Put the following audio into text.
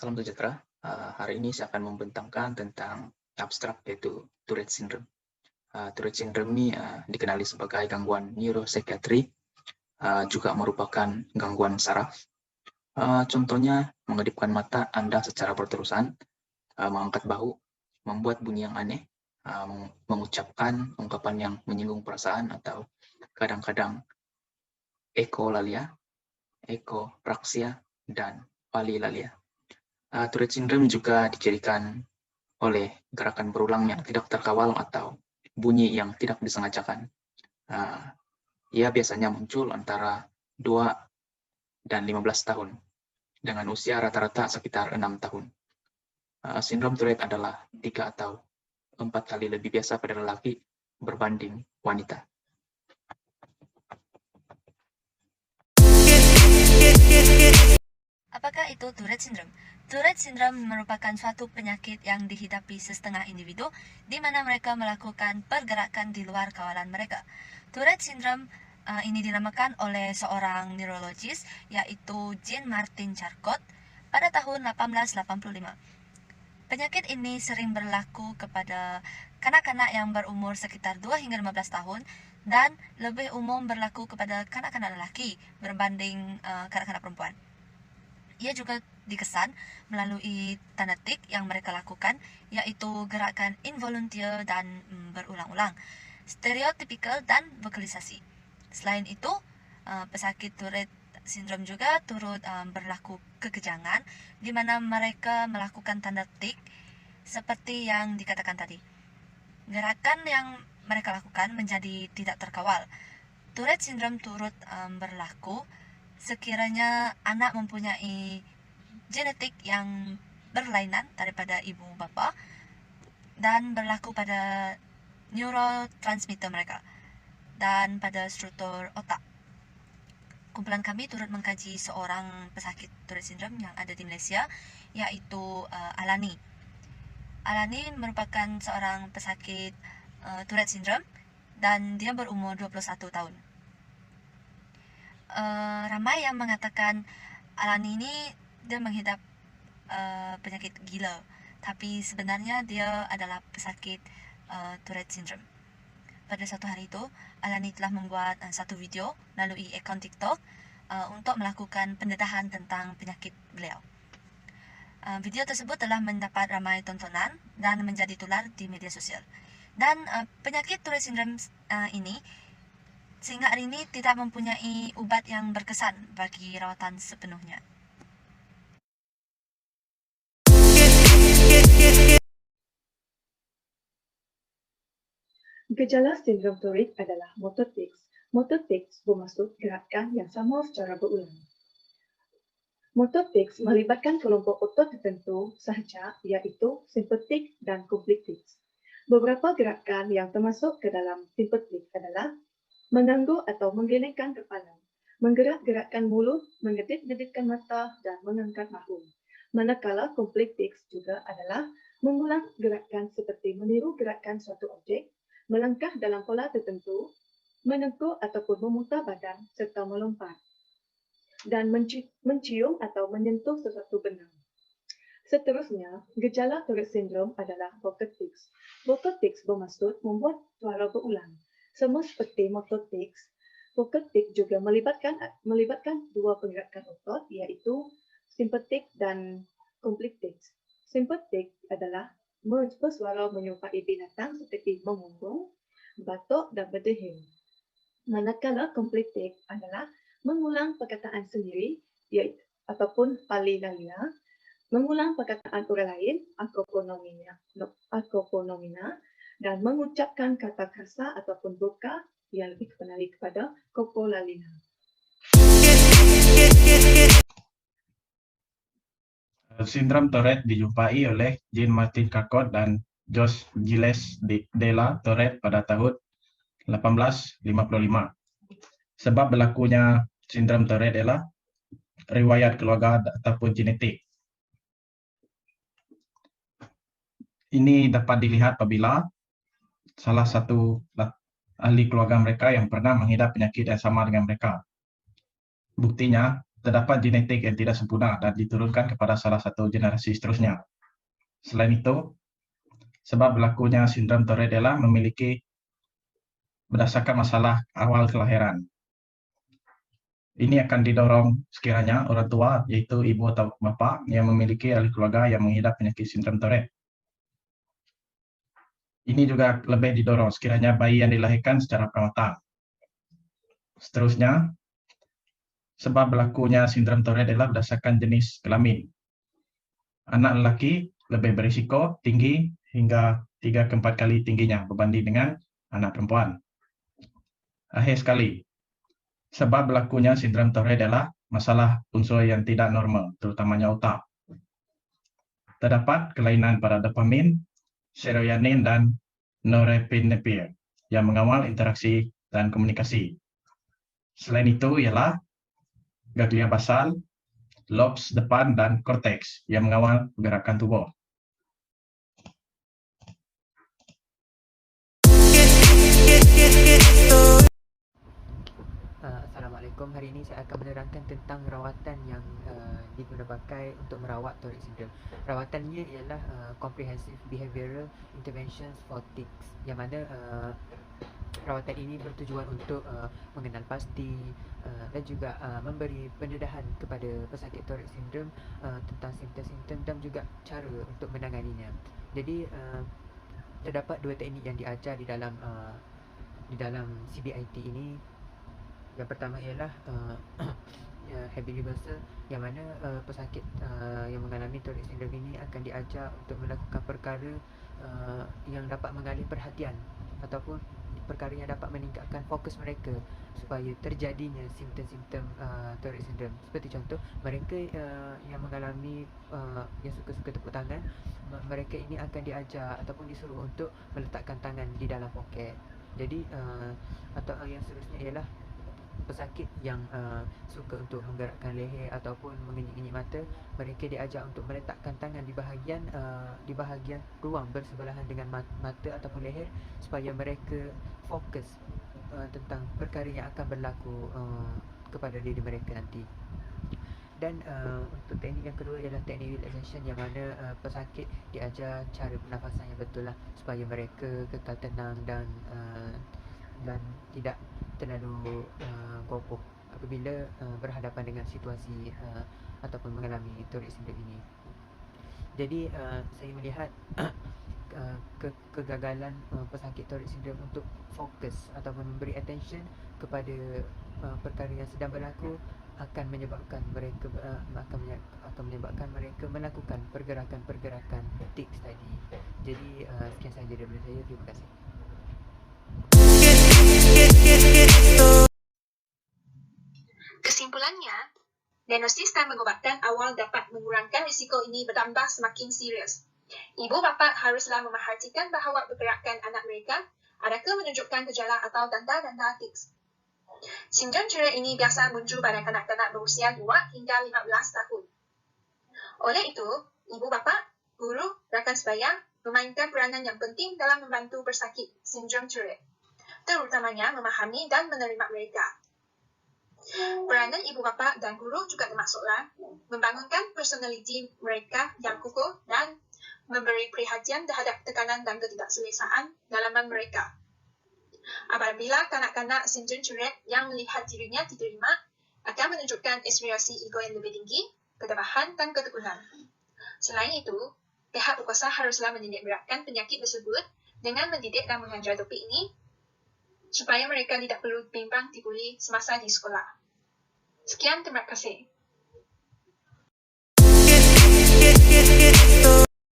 salam sejahtera. Hari ini saya akan membentangkan tentang abstrak yaitu Tourette Syndrome. Tourette Syndrome ini dikenali sebagai gangguan neuropsikiatri, juga merupakan gangguan saraf. Contohnya mengedipkan mata Anda secara berterusan, mengangkat bahu, membuat bunyi yang aneh, mengucapkan ungkapan yang menyinggung perasaan, atau kadang-kadang ekolalia, ekopraksia, dan palilalia. Tourette Syndrome juga dicirikan oleh gerakan berulang yang tidak terkawal atau bunyi yang tidak disengajakan. Ia biasanya muncul antara 2 dan 15 tahun, dengan usia rata-rata sekitar 6 tahun. Sindrom Tourette adalah 3 atau 4 kali lebih biasa pada lelaki berbanding wanita. Apakah itu Tourette Syndrome? Tourette Syndrome merupakan suatu penyakit yang dihidapi setengah individu di mana mereka melakukan pergerakan di luar kawalan mereka. Tourette Syndrome ini dinamakan oleh seorang neurologis yaitu Jean-Martin Charcot pada tahun 1885. Penyakit ini sering berlaku kepada kanak-kanak yang berumur sekitar 2 hingga 15 tahun dan lebih umum berlaku kepada kanak-kanak lelaki berbanding kanak-kanak perempuan. Ia juga dikesan melalui tanda tik yang mereka lakukan, yaitu gerakan involunteer dan berulang-ulang, stereotipikal dan vokalisasi. Selain itu, pesakit Tourette Syndrome juga turut berlaku kekejangan, di mana mereka melakukan tanda tik seperti yang dikatakan tadi. Gerakan yang mereka lakukan menjadi tidak terkawal. Tourette Syndrome turut berlaku sekiranya anak mempunyai genetik yang berlainan daripada ibu bapa dan berlaku pada neurotransmitter mereka dan pada struktur otak. Kumpulan kami turut mengkaji seorang pesakit Tourette Syndrome yang ada di Malaysia, yaitu Alani. Alani merupakan seorang pesakit Tourette Syndrome dan dia berumur 21 tahun. Ramai yang mengatakan Alani ini dia menghidap penyakit gila, tapi sebenarnya dia adalah pesakit Tourette Syndrome. Pada suatu hari itu, Alani telah membuat satu video melalui akaun TikTok untuk melakukan pendedahan tentang penyakit beliau. Video tersebut telah mendapat ramai tontonan dan menjadi tular di media sosial. Dan penyakit Tourette Syndrome ini sehingga hari ini tidak mempunyai ubat yang berkesan bagi rawatan sepenuhnya. Gejala sindrom Tourette adalah motor tics. Motor tics bermaksud gerakan yang sama secara berulang. Motor tics melibatkan kelompok otot tertentu sahaja, iaitu simpatik dan komplit tics. Beberapa gerakan yang termasuk ke dalam simpatik adalah mengganggu atau menggelengkan kepala, menggerak-gerakkan mulut, mengedip-gedipkan mata, dan mengangkat bahu. Manakala komplit tics juga adalah mengulang gerakan seperti meniru gerakan suatu objek, melangkah dalam pola tertentu, meneguk ataupun memutar badan, serta melompat, dan mencium atau menyentuh sesuatu benda. Seterusnya, gejala Tourette Syndrome adalah vocal tics. Vocal tics bermaksud membuat suara berulang. Sama seperti motor tics, vocal tics juga melibatkan dua pergerakan otot, iaitu simpatik dan komplit tics. Simpatik adalah bersuara menyerupai binatang seperti mengumbung, batuk dan berdehil. Manakala komplit tics adalah mengulang perkataan sendiri, iaitu ataupun palilalia, mengulang perkataan orang lain, akoponomina, dan mengucapkan kata kasar ataupun buka yang lebih dikenali kepada copolalina. Sindrom Tourette dijumpai oleh Jean-Martin Charcot dan Josh Gilles Della Tourette pada tahun 1855. Sebab berlakunya sindrom Tourette adalah riwayat keluarga ataupun genetik. Ini dapat dilihat apabila salah satu ahli keluarga mereka yang pernah mengidap penyakit yang sama dengan mereka. Buktinya, terdapat genetik yang tidak sempurna dan diturunkan kepada salah satu generasi seterusnya. Selain itu, sebab berlakunya sindrom Tourette adalah memiliki berdasarkan masalah awal kelahiran. Ini akan didorong sekiranya orang tua, yaitu ibu atau bapa, yang memiliki ahli keluarga yang mengidap penyakit sindrom Tourette. Ini juga lebih didorong sekiranya bayi yang dilahirkan secara prematang. Seterusnya, sebab berlakunya sindrom Tourette adalah berdasarkan jenis kelamin. Anak lelaki lebih berisiko tinggi hingga 3 ke 4 kali tingginya berbanding dengan anak perempuan. Akhir sekali, sebab berlakunya sindrom Tourette adalah masalah unsur yang tidak normal, terutamanya otak. Terdapat kelainan pada dopamin, serotonin, dan norepinephrine yang mengawal interaksi dan komunikasi. Selain itu ialah ganglia basal, lobes depan, dan korteks yang mengawal pergerakan tubuh. Assalamualaikum. Hari ini saya akan menerangkan tentang rawatan yang diguna pakai untuk merawat Tourette syndrome. Rawatannya ialah Comprehensive Behavioral Interventions for Tics, yang mana rawatan ini bertujuan untuk mengenal pasti dan juga memberi pendedahan kepada pesakit Tourette syndrome tentang simptom-simptom dan juga cara untuk menanganinya. Jadi terdapat dua teknik yang diajar di dalam CBIT ini. Yang pertama ialah habit reversal, yang mana pesakit yang mengalami Tourette syndrome ini akan diajar untuk melakukan perkara yang dapat mengalih perhatian ataupun perkara yang dapat meningkatkan fokus mereka supaya terjadinya simptom-simptom Tourette syndrome. Seperti contoh, mereka yang mengalami yang suka-suka tepuk tangan, mereka ini akan diajar ataupun disuruh untuk meletakkan tangan di dalam poket. Jadi atau yang seterusnya ialah pesakit yang suka untuk menggerakkan leher ataupun mengenyik-enyik mata, mereka diajar untuk meletakkan tangan di bahagian ruang bersebelahan dengan mata ataupun leher supaya mereka fokus tentang perkara yang akan berlaku kepada diri mereka nanti. Dan untuk teknik yang kedua ialah teknik relaxation, yang mana pesakit diajar cara pernafasan yang betul lah supaya mereka kekal tenang dan tidak terlalu gopoh apabila berhadapan dengan situasi ataupun mengalami Tourette syndrome ini. Jadi saya melihat kegagalan pesakit Tourette syndrome untuk fokus ataupun memberi attention kepada perkara yang sedang berlaku akan menyebabkan mereka melakukan pergerakan-pergerakan tics tadi. Jadi sekian sahaja daripada saya. Terima kasih. Kesimpulannya, diagnosis dan pengobatan awal dapat mengurangkan risiko ini bertambah semakin serius. Ibu bapa haruslah memerhatikan bahawa pergerakan anak mereka adakah menunjukkan gejala atau tanda-tanda tics. Sindrom Tourette ini biasa muncul pada kanak-kanak berusia 2 hingga 15 tahun. Oleh itu, ibu bapa, guru, rakan sebaya memainkan peranan yang penting dalam membantu pesakit sindrom Tourette, terutamanya memahami dan menerima mereka. Peranan ibu bapa dan guru juga termasuklah membangunkan personaliti mereka yang kukuh dan memberi perhatian terhadap tekanan dan ketidakselesaan dalaman mereka. Apabila kanak-kanak sindrom Tourette yang melihat dirinya diterima akan menunjukkan ekspresi ego yang lebih tinggi, ketabahan dan ketekunan. Selain itu, pihak berkuasa haruslah menitik beratkan penyakit tersebut dengan mendidik dan mengajar topik ini supaya mereka tidak perlu bimbang dibuli semasa di sekolah. Sekian, terima kasih.